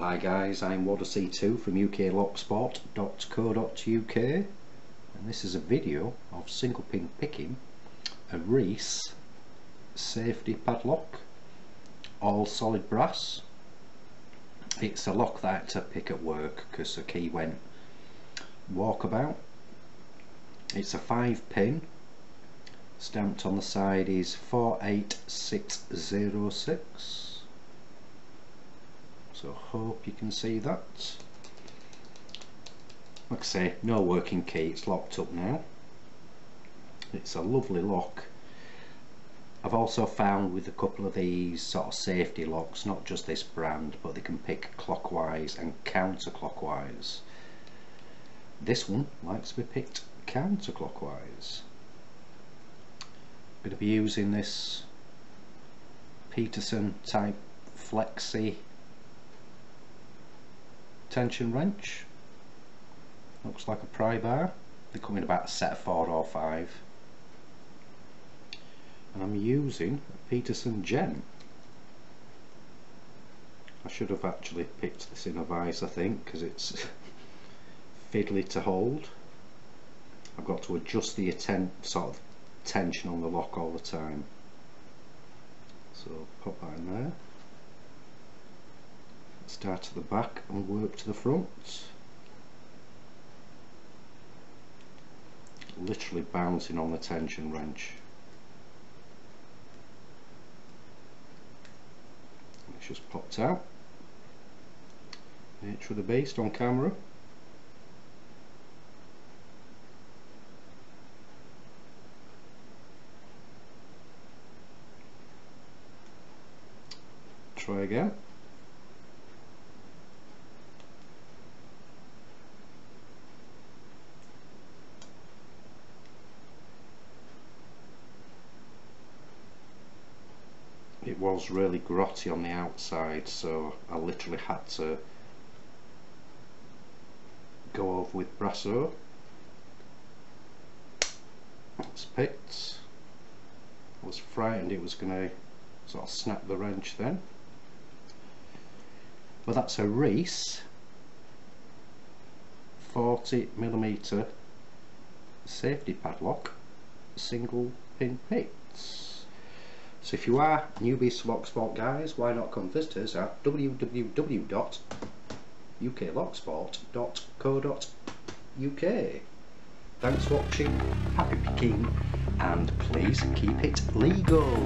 Hi guys, I'm Wadacy2 from uklocksport.co.uk, and this is a video of single pin picking a REECE safety padlock, all solid brass. It's a lock that I had to pick at work because the key went walkabout. It's a 5-pin, stamped on the side is 48606. So hope you can see that. Like I say, no working key, it's locked up now. It's a lovely lock. I've also found with a couple of these sort of safety locks, not just this brand, but they can pick clockwise and counterclockwise. This one likes to be picked counterclockwise. I'm going to be using this Peterson type flexi tension wrench. Looks like a pry bar. They come in about a set of 4 or 5. And I'm using a Peterson Gem. I should have actually picked this in a vise, I think, because it's fiddly to hold. I've got to adjust the sort of tension on the lock all the time. So pop that in there. Start at the back and work to the front. Literally bouncing on the tension wrench. It's just popped out. Nature of the beast on camera. Try again. It was really grotty on the outside, so I literally had to go over with Brasso. It's picked. I was frightened it was going to sort of snap the wrench then. But that's a REECE 40mm safety padlock, single pin picks. So if you are newbies to Locksport guys, why not come visit us at www.uklocksport.co.uk. Thanks for watching, happy picking, and please keep it legal.